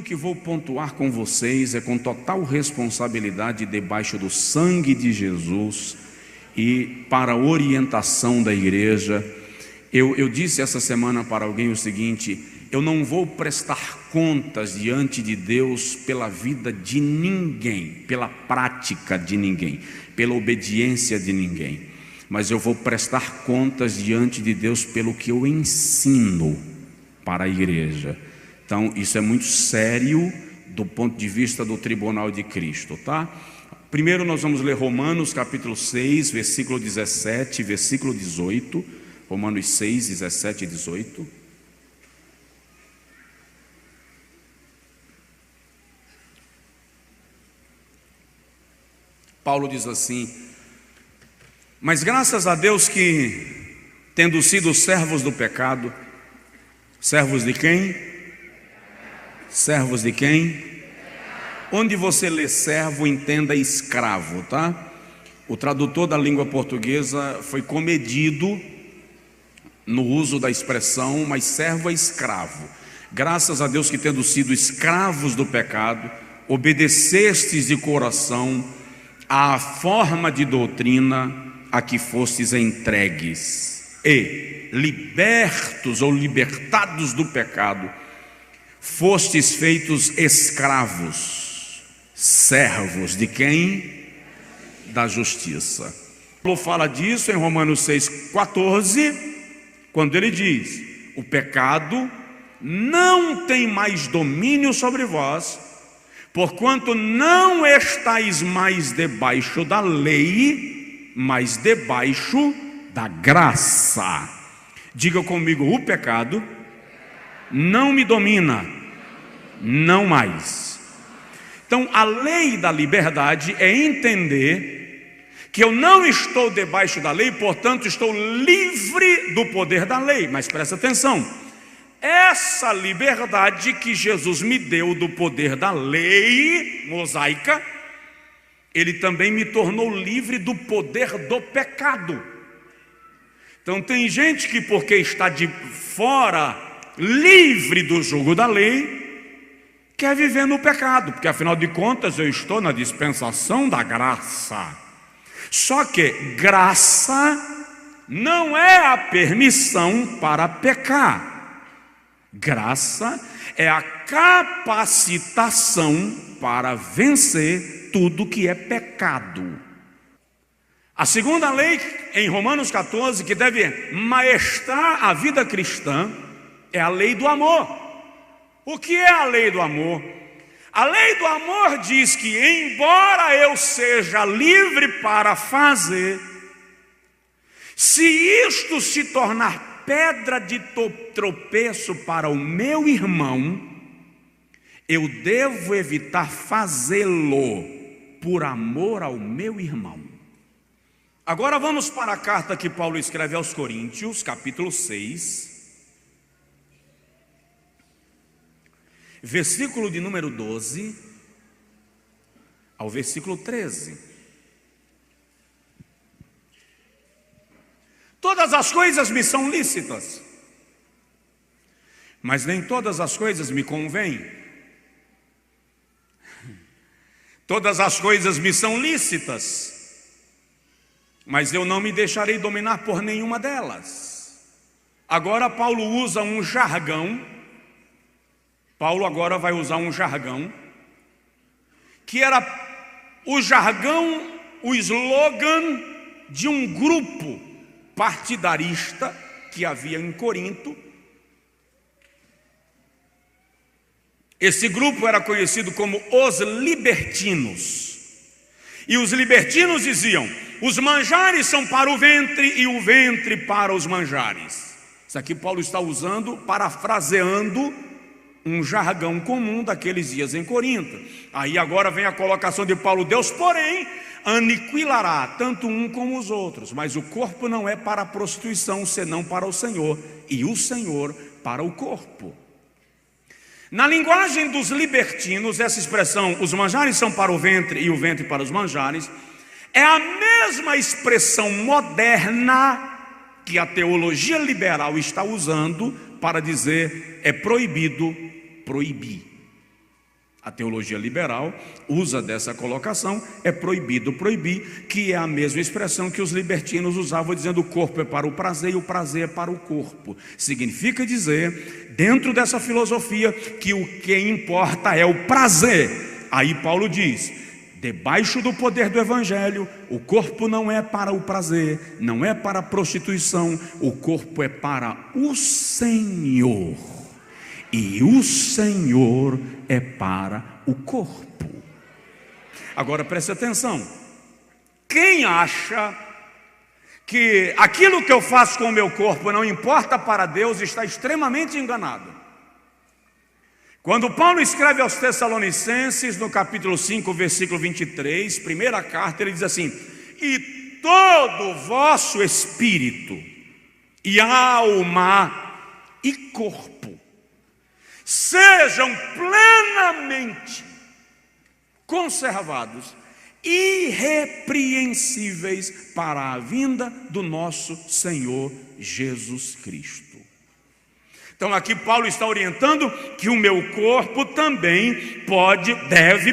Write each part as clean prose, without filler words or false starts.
que vou pontuar com vocês é com total responsabilidade debaixo do sangue de Jesus e para a orientação da igreja. Eu disse essa semana para alguém o seguinte: eu não vou prestar contas diante de Deus pela vida de ninguém, pela prática de ninguém, pela obediência de ninguém, mas eu vou prestar contas diante de Deus pelo que eu ensino para a igreja. Então isso é muito sério do ponto de vista do tribunal de Cristo, tá? Primeiro nós vamos ler Romanos capítulo 6, versículo 17, versículo 18, Romanos 6, 17 e 18. Paulo diz assim: mas graças a Deus que, tendo sido servos do pecado, servos de quem? Servos de quem? Onde você lê servo, entenda escravo, tá? O tradutor da língua portuguesa foi comedido no uso da expressão, mas servo é escravo. Graças a Deus que, tendo sido escravos do pecado, obedecestes de coração à forma de doutrina a que fostes entregues, e libertos ou libertados do pecado, fostes feitos escravos, servos de quem? Da justiça. Paulo fala disso em Romanos 6,14, quando ele diz: o pecado não tem mais domínio sobre vós, porquanto não estáis mais debaixo da lei, mas debaixo da graça. Diga comigo: o pecado não me domina, não mais. Então a lei da liberdade é entender que eu não estou debaixo da lei, portanto estou livre do poder da lei. Mas presta atenção, essa liberdade que Jesus me deu do poder da lei mosaica, Ele também me tornou livre do poder do pecado. Então tem gente que, porque está de fora, livre do jugo da lei, quer viver no pecado, porque afinal de contas eu estou na dispensação da graça. Só que graça não é a permissão para pecar. Graça é a capacitação para vencer tudo que é pecado. A segunda lei, em Romanos 14, que deve maestrar a vida cristã, é a lei do amor. O que é a lei do amor? A lei do amor diz que, embora eu seja livre para fazer, se isto se tornar pedra de tropeço para o meu irmão, eu devo evitar fazê-lo por amor ao meu irmão. Agora vamos para a carta que Paulo escreve aos Coríntios, capítulo 6, versículo de número 12 ao versículo 13. Todas as coisas me são lícitas, mas nem todas as coisas me convêm. Todas as coisas me são lícitas, mas eu não me deixarei dominar por nenhuma delas. Agora Paulo usa um jargão. Paulo agora vai usar um jargão que era o jargão, o slogan de um grupo partidarista que havia em Corinto. Esse grupo era conhecido como os libertinos. E os libertinos diziam: os manjares são para o ventre e o ventre para os manjares. Isso aqui Paulo está usando, parafraseando um jargão comum daqueles dias em Corinto. Aí agora vem a colocação de Paulo: Deus, porém, aniquilará tanto um como os outros, mas o corpo não é para a prostituição, senão para o Senhor, e o Senhor para o corpo. Na linguagem dos libertinos, essa expressão, os manjares são para o ventre e o ventre para os manjares, é a mesma expressão moderna que a teologia liberal está usando para dizer é proibido proibir. A teologia liberal usa dessa colocação, é proibido proibir, que é a mesma expressão que os libertinos usavam, dizendo o corpo é para o prazer e o prazer é para o corpo. Significa dizer, dentro dessa filosofia, que o que importa é o prazer. Aí Paulo diz, debaixo do poder do evangelho, o corpo não é para o prazer, não é para a prostituição, o corpo é para o Senhor. E o Senhor é para o corpo. Agora preste atenção. Quem acha que aquilo que eu faço com o meu corpo não importa para Deus, está extremamente enganado. Quando Paulo escreve aos Tessalonicenses, no capítulo 5, versículo 23, primeira carta, ele diz assim: e todo o vosso espírito, e alma, e corpo, sejam plenamente conservados, irrepreensíveis para a vinda do nosso Senhor Jesus Cristo. Então aqui Paulo está orientando que o meu corpo também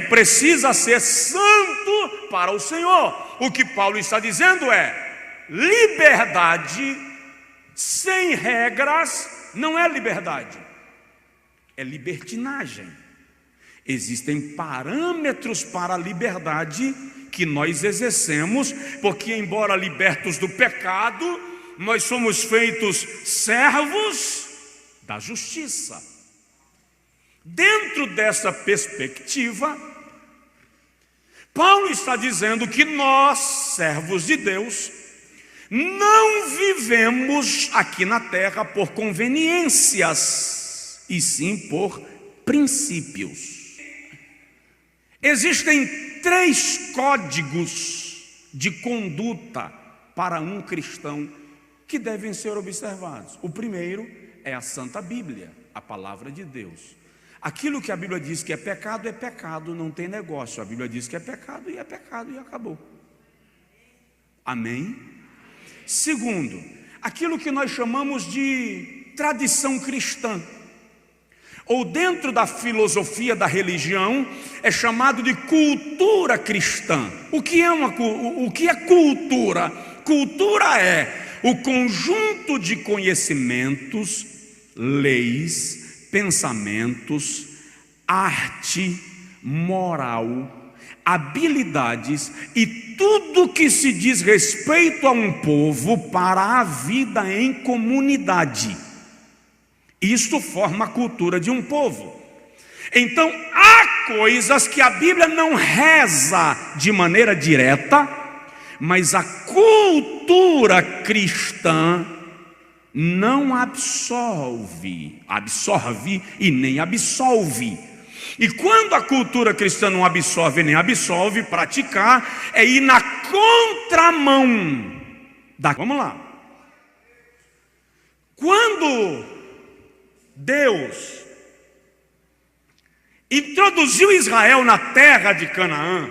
precisa ser santo para o Senhor. O que Paulo está dizendo é: liberdade sem regras não é liberdade, é libertinagem. Existem parâmetros para a liberdade que nós exercemos, porque embora libertos do pecado, nós somos feitos servos da justiça. Dentro dessa perspectiva, Paulo está dizendo que nós, servos de Deus, não vivemos aqui na terra por conveniências, e sim por princípios. Existem 3 códigos de conduta para um cristão que devem ser observados. O primeiro é a Santa Bíblia, a palavra de Deus. Aquilo que a Bíblia diz que é pecado, não tem negócio. A Bíblia diz que é pecado e acabou. Amém? Segundo, aquilo que nós chamamos de tradição cristã, ou dentro da filosofia da religião, é chamado de cultura cristã. O que é cultura? Cultura é o conjunto de conhecimentos, leis, pensamentos, arte, moral, habilidades e tudo que se diz respeito a um povo para a vida em comunidade. Isto forma a cultura de um povo. Então, há coisas que a Bíblia não reza de maneira direta, mas a cultura cristã não absorve e nem absolve. E quando a cultura cristã não absorve nem absolve, praticar é ir na contramão da... Vamos lá. Quando Deus introduziu Israel na terra de Canaã,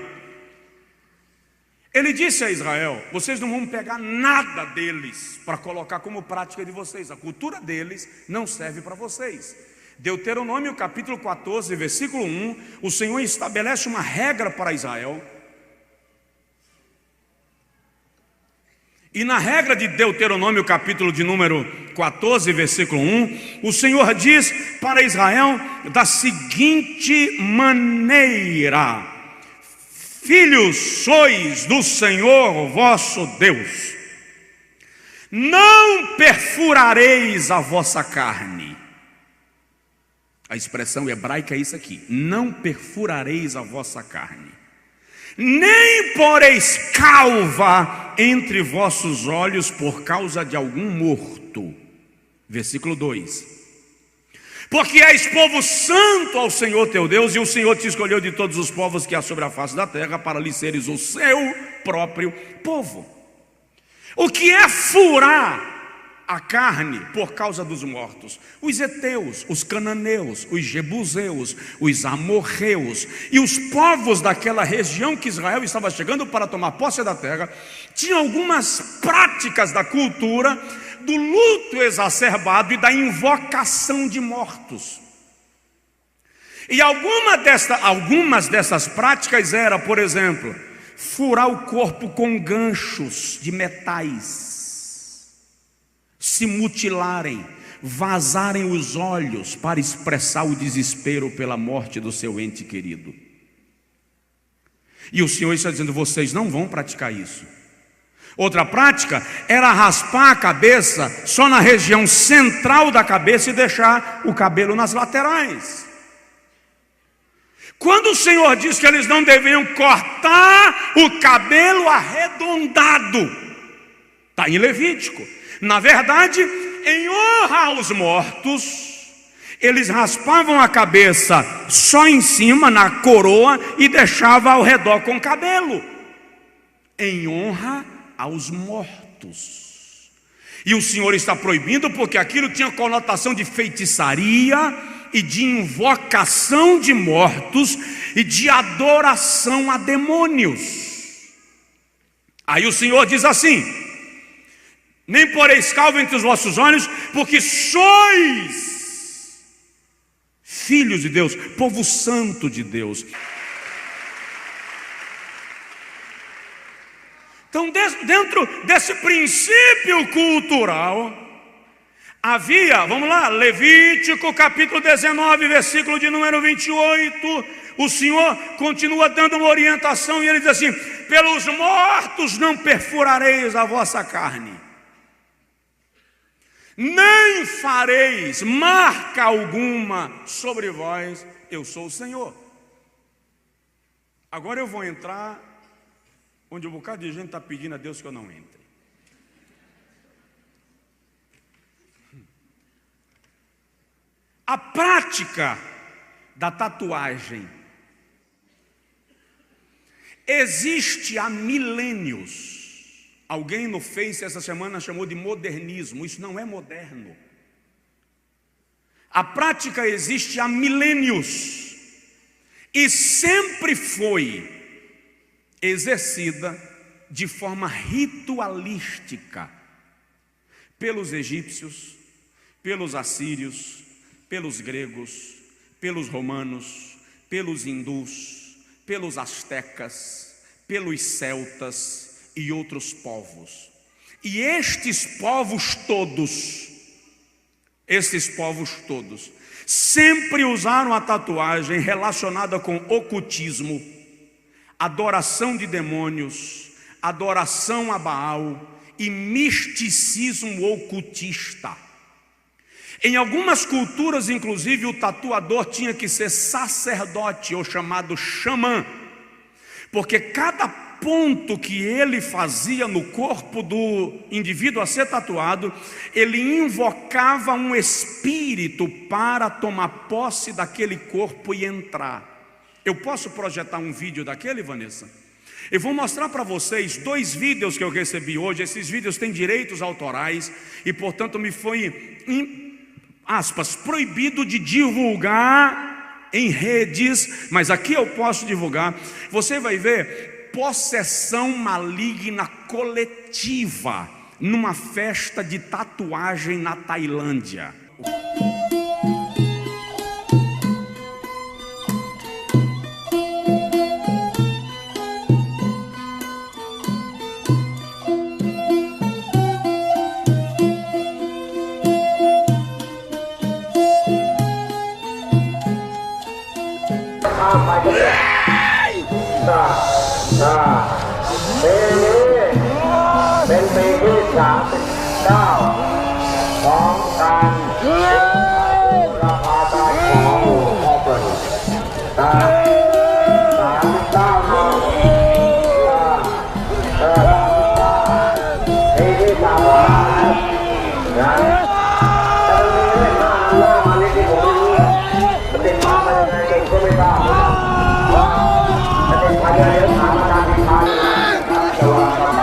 Ele disse a Israel: vocês não vão pegar nada deles para colocar como prática de vocês. A cultura deles não serve para vocês. Deuteronômio capítulo 14, versículo 1, o Senhor estabelece uma regra para Israel. E na regra de Deuteronômio capítulo de número 14, versículo 1, o Senhor diz para Israel da seguinte maneira: filhos sois do Senhor vosso Deus, não perfurareis a vossa carne. A expressão hebraica é isso aqui: não perfurareis a vossa carne, nem poreis calva entre vossos olhos por causa de algum morto. Versículo 2: porque és povo santo ao Senhor teu Deus, e o Senhor te escolheu de todos os povos que há sobre a face da terra, para lhe seres o seu próprio povo. O que é furar a carne por causa dos mortos? Os heteus, os cananeus, os jebuseus, os amorreus e os povos daquela região que Israel estava chegando para tomar posse da terra, tinham algumas práticas da cultura do luto exacerbado e da invocação de mortos. E algumas dessas práticas era, por exemplo, furar o corpo com ganchos de metais, se mutilarem, vazarem os olhos para expressar o desespero pela morte do seu ente querido. E o Senhor está dizendo: vocês não vão praticar isso. Outra prática era raspar a cabeça só na região central da cabeça e deixar o cabelo nas laterais. Quando o Senhor diz que eles não deveriam cortar o cabelo arredondado, está em Levítico. Na verdade, em honra aos mortos, eles raspavam a cabeça só em cima, na coroa, e deixavam ao redor com cabelo, em honra aos mortos. E o Senhor está proibindo porque aquilo tinha conotação de feitiçaria e de invocação de mortos e de adoração a demônios. Aí o Senhor diz assim: nem poreis calvo entre os vossos olhos, porque sois filhos de Deus, povo santo de Deus. Então, dentro desse princípio cultural, havia, vamos lá, Levítico capítulo 19, versículo de número 28, o Senhor continua dando uma orientação e ele diz assim: pelos mortos não perfurareis a vossa carne, nem fareis marca alguma sobre vós, eu sou o Senhor. Agora eu vou entrar onde um bocado de gente está pedindo a Deus que eu não entre. A prática da tatuagem existe há milênios. Alguém no Face essa semana chamou de modernismo. Isso não é moderno. A prática existe há milênios e sempre foi exercida de forma ritualística pelos egípcios, pelos assírios, pelos gregos, pelos romanos, pelos hindus, pelos astecas, pelos celtas e outros povos. E estes povos todos sempre usaram a tatuagem relacionada com ocultismo, adoração de demônios, adoração a Baal e misticismo ocultista. Em algumas culturas, inclusive, o tatuador tinha que ser sacerdote ou chamado xamã, porque cada ponto que ele fazia no corpo do indivíduo a ser tatuado, ele invocava um espírito para tomar posse daquele corpo e entrar. Eu posso projetar um vídeo daquele, Vanessa? Eu vou mostrar para vocês 2 vídeos que eu recebi hoje. Esses vídeos têm direitos autorais e, portanto, me foi, proibido de divulgar em redes, mas aqui eu posso divulgar. Você vai ver possessão maligna coletiva numa festa de tatuagem na Tailândia.เป็นปีที่39ของการราคาตายของพ่อเปิด39ปีที่3นะแต่มีเรื่องมาอันนี้ที่ผมไม่รู้มันติดมายังไงผมก็ไม่ทราบแต่ติดมาเยอะๆถามอาจารย์ติดมาแต่ว่ากระเป๋า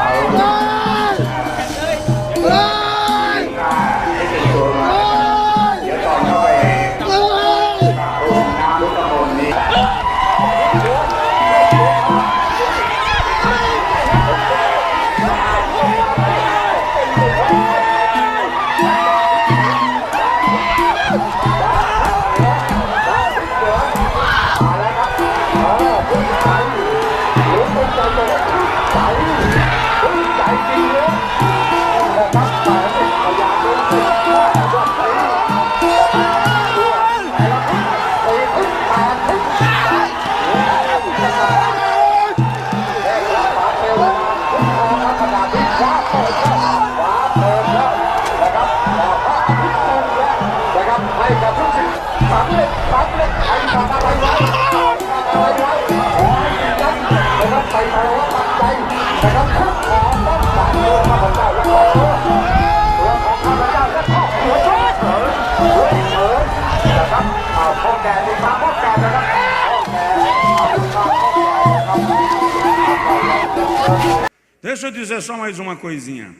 Deixa eu dizer só mais uma coisinha.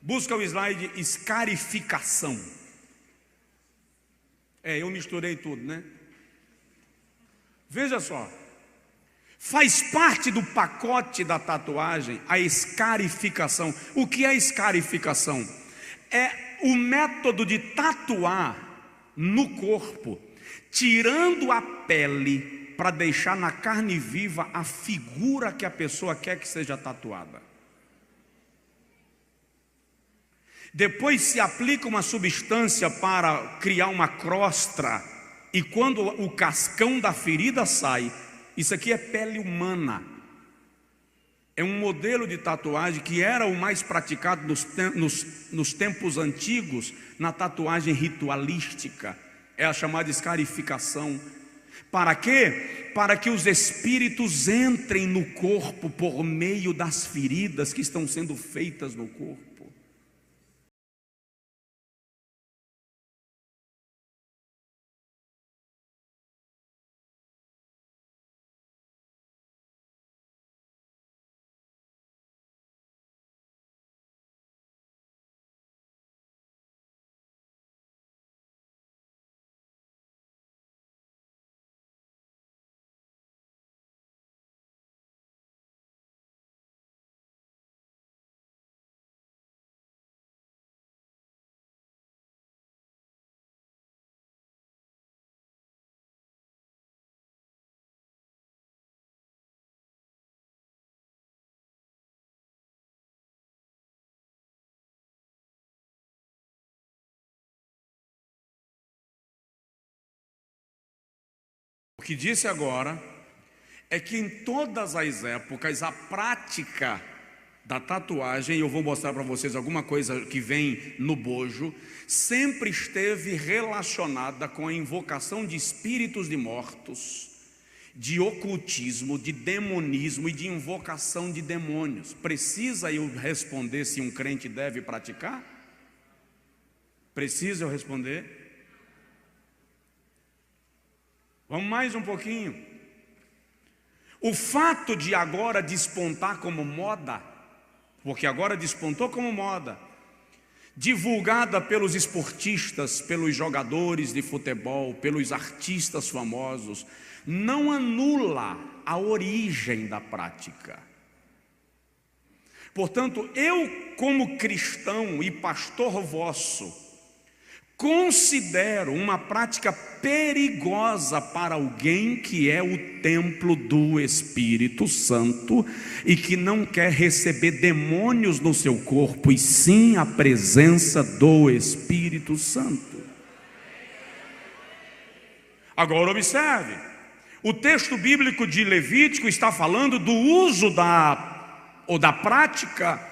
Busca o slide escarificação. Eu misturei tudo, né? Veja só. Faz parte do pacote da tatuagem a escarificação. O que é escarificação? É o método de tatuar no corpo, tirando a pele para deixar na carne viva a figura que a pessoa quer que seja tatuada. Depois se aplica uma substância para criar uma crosta, e quando o cascão da ferida sai, isso aqui é pele humana. É um modelo de tatuagem que era o mais praticado nos tempos antigos, na tatuagem ritualística. É a chamada escarificação. Para quê? Para que os espíritos entrem no corpo por meio das feridas que estão sendo feitas no corpo. O que disse agora é que em todas as épocas a prática da tatuagem, eu vou mostrar para vocês alguma coisa que vem no bojo, sempre esteve relacionada com a invocação de espíritos de mortos, de ocultismo, de demonismo e de invocação de demônios. Precisa eu responder se um crente deve praticar? Precisa eu responder? Vamos mais um pouquinho. O fato de agora despontar como moda, porque agora despontou como moda, divulgada pelos esportistas, pelos jogadores de futebol, pelos artistas famosos, não anula a origem da prática. Portanto, eu, como cristão e pastor vosso, considero uma prática perigosa para alguém que é o templo do Espírito Santo e que não quer receber demônios no seu corpo, e sim a presença do Espírito Santo. Agora observe, o texto bíblico de Levítico está falando do uso da prática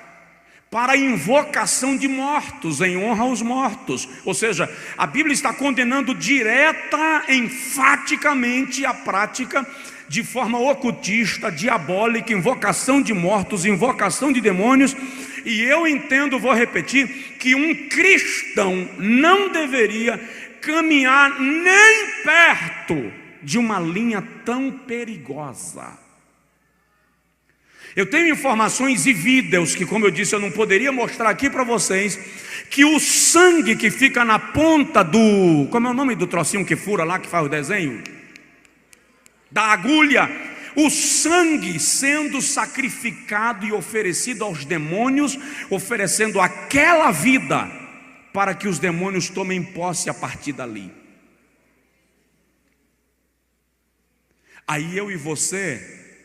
para a invocação de mortos, em honra aos mortos. Ou seja, a Bíblia está condenando direta, enfaticamente a prática de forma ocultista, diabólica, invocação de mortos, invocação de demônios. E eu entendo, vou repetir, que um cristão não deveria caminhar nem perto de uma linha tão perigosa. Eu tenho informações e vídeos que, como eu disse, eu não poderia mostrar aqui para vocês, que o sangue que fica na ponta do... Como é o nome do trocinho que fura lá, que faz o desenho? Da agulha. O sangue sendo sacrificado e oferecido aos demônios, oferecendo aquela vida para que os demônios tomem posse a partir dali. Aí eu e você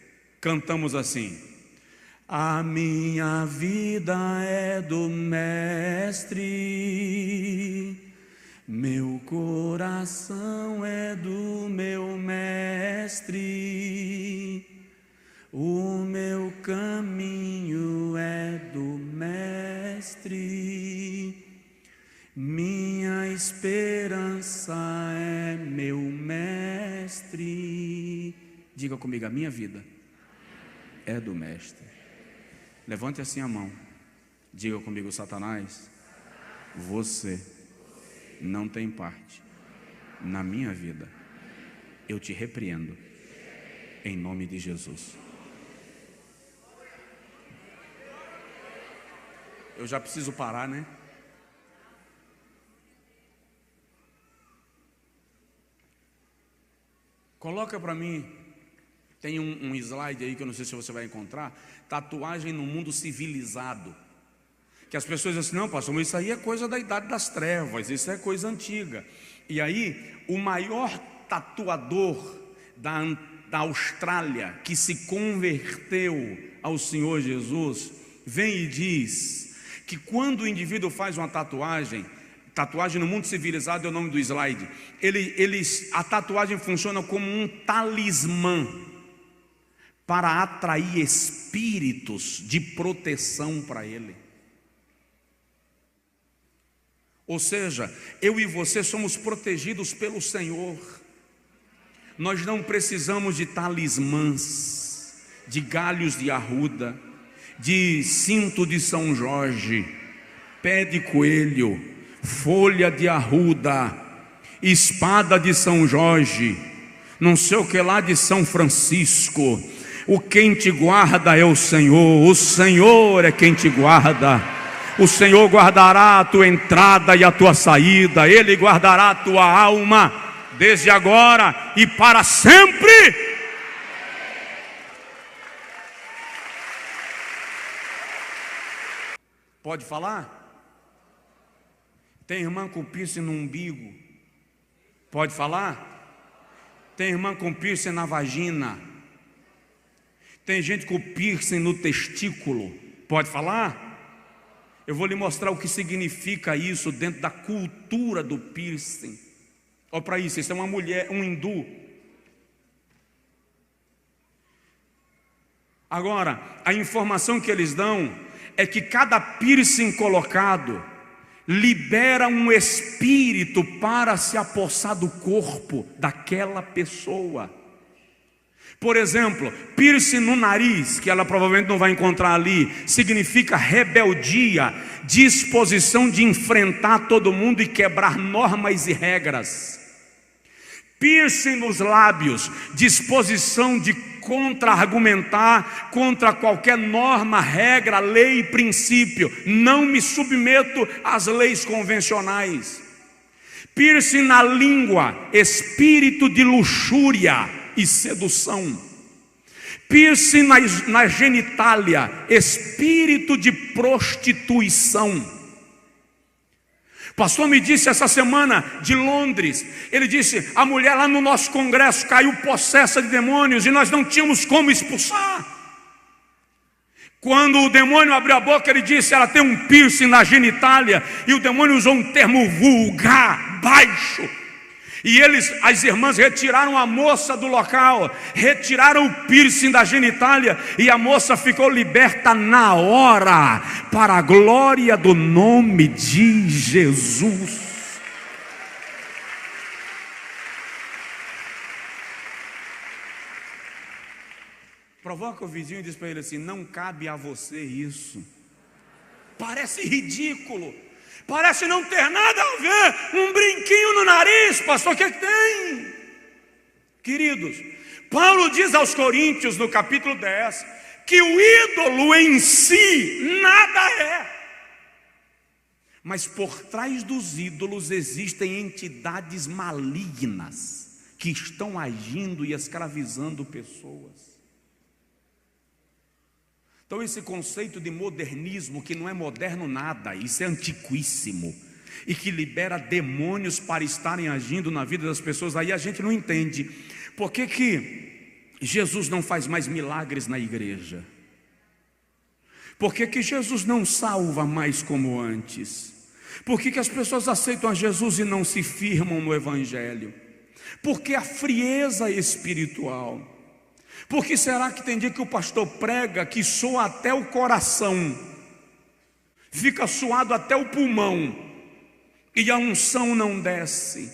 cantamos assim: a minha vida é do Mestre, meu coração é do meu Mestre, o meu caminho é do Mestre, minha esperança é meu Mestre. Diga comigo: a minha vida é do Mestre. Levante assim a mão. Diga comigo: Satanás, você não tem parte na minha vida. Eu te repreendo em nome de Jesus. Eu já preciso parar, né? Coloca para mim, tem um slide aí que eu não sei se você vai encontrar, tatuagem no mundo civilizado. Que as pessoas dizem assim, não, pastor, mas isso aí é coisa da idade das trevas, isso é coisa antiga. E aí, o maior tatuador da Austrália, que se converteu ao Senhor Jesus, vem e diz que quando o indivíduo faz uma tatuagem no mundo civilizado é o nome do slide, a tatuagem funciona como um talismã para atrair espíritos de proteção para ele. Ou seja, eu e você somos protegidos pelo Senhor. Nós não precisamos de talismãs, de galhos de arruda, de cinto de São Jorge, pé de coelho, folha de arruda, espada de São Jorge, não sei o que lá de São Francisco. O quem te guarda é o Senhor é quem te guarda. O Senhor guardará a tua entrada e a tua saída, Ele guardará a tua alma, desde agora e para sempre. Pode falar? Tem irmã com piercing no umbigo? Pode falar? Tem irmã com piercing na vagina? Tem gente com piercing no testículo? Pode falar? Eu vou lhe mostrar o que significa isso dentro da cultura do piercing. Olha para isso, isso é uma mulher, um hindu. Agora, a informação que eles dão é que cada piercing colocado libera um espírito para se apossar do corpo daquela pessoa. Por exemplo, piercing no nariz, que ela provavelmente não vai encontrar ali, significa rebeldia, disposição de enfrentar todo mundo e quebrar normas e regras. Piercing nos lábios, disposição de contra-argumentar contra qualquer norma, regra, lei e princípio. Não me submeto às leis convencionais. Piercing na língua, espírito de luxúria e sedução. Piercing na genitália, espírito de prostituição. Pastor me disse essa semana de Londres, ele disse, a mulher lá no nosso congresso caiu possessa de demônios e nós não tínhamos como expulsar. Quando o demônio abriu a boca, ele disse, ela tem um piercing na genitália, e o demônio usou um termo vulgar, baixo. E as irmãs retiraram a moça do local, retiraram o piercing da genitália, e a moça ficou liberta na hora, para a glória do nome de Jesus. Provoca o vizinho e diz para ele assim, não cabe a você isso. Parece ridículo. Parece não ter nada a ver, um brinquinho no nariz, pastor, o que tem? Queridos, Paulo diz aos Coríntios no capítulo 10, que o ídolo em si nada é. Mas por trás dos ídolos existem entidades malignas, que estão agindo e escravizando pessoas. Então esse conceito de modernismo, que não é moderno nada, isso é antiquíssimo, e que libera demônios para estarem agindo na vida das pessoas, aí a gente não entende. Por que Jesus não faz mais milagres na igreja? Por que Jesus não salva mais como antes? Por que as pessoas aceitam a Jesus e não se firmam no Evangelho? Por que a frieza espiritual? Por que será que tem dia que o pastor prega que soa até o coração, fica suado até o pulmão, e a unção não desce?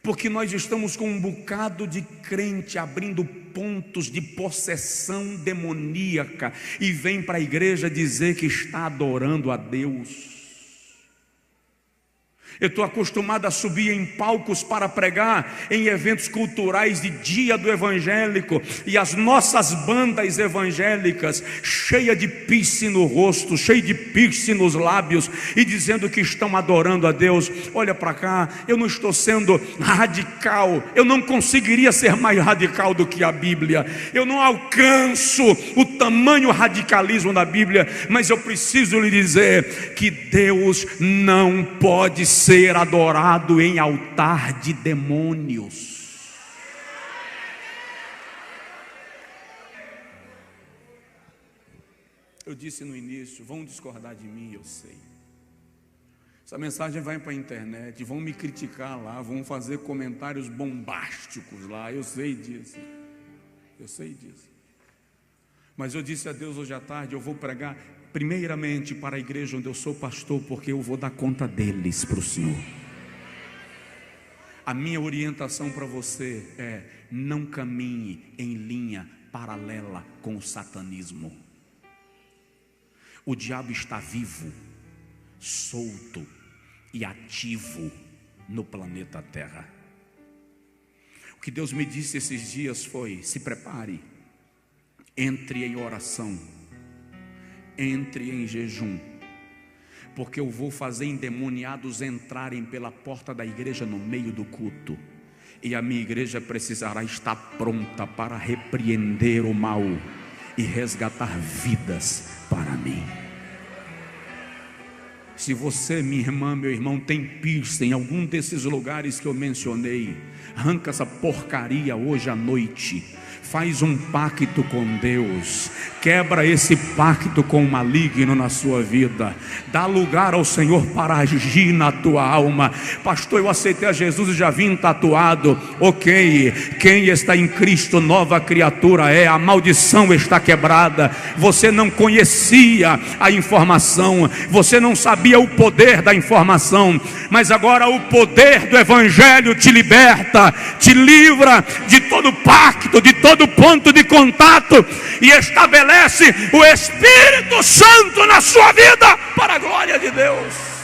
Porque nós estamos com um bocado de crente abrindo pontos de possessão demoníaca, e vem para a igreja dizer que está adorando a Deus. Eu estou acostumado a subir em palcos para pregar em eventos culturais de dia do evangélico, e as nossas bandas evangélicas cheia de piercing no rosto, cheia de piercing nos lábios, e dizendo que estão adorando a Deus. Olha para cá, eu não estou sendo radical, eu não conseguiria ser mais radical do que a Bíblia, eu não alcanço o tamanho radicalismo da Bíblia, mas eu preciso lhe dizer que Deus não pode ser adorado em altar de demônios. Eu disse no início, vão discordar de mim, eu sei. Essa mensagem vai para a internet, vão me criticar lá, vão fazer comentários bombásticos lá, eu sei disso. Eu sei disso. Mas eu disse a Deus hoje à tarde, eu vou pregar primeiramente para a igreja onde eu sou pastor, porque eu vou dar conta deles para o Senhor. A minha orientação para você é: não caminhe em linha paralela com o satanismo. O diabo está vivo, solto e ativo no planeta Terra. O que Deus me disse esses dias foi: se prepare, entre em oração, entre em jejum, porque eu vou fazer endemoniados entrarem pela porta da igreja no meio do culto, e a minha igreja precisará estar pronta para repreender o mal e resgatar vidas para mim. Se você, minha irmã, meu irmão, tem piercing em algum desses lugares que eu mencionei, arranca essa porcaria hoje à noite. Faz um pacto com Deus, quebra esse pacto com o maligno na sua vida, dá lugar ao Senhor para agir na tua alma. Pastor, eu aceitei a Jesus e já vim tatuado. Ok, quem está em Cristo, nova criatura é, a maldição está quebrada. Você não conhecia a informação, você não sabia o poder da informação, mas agora o poder do Evangelho te liberta, te livra de todo pacto, de todo ponto de contato, e estabelece o Espírito Santo na sua vida para a glória de Deus.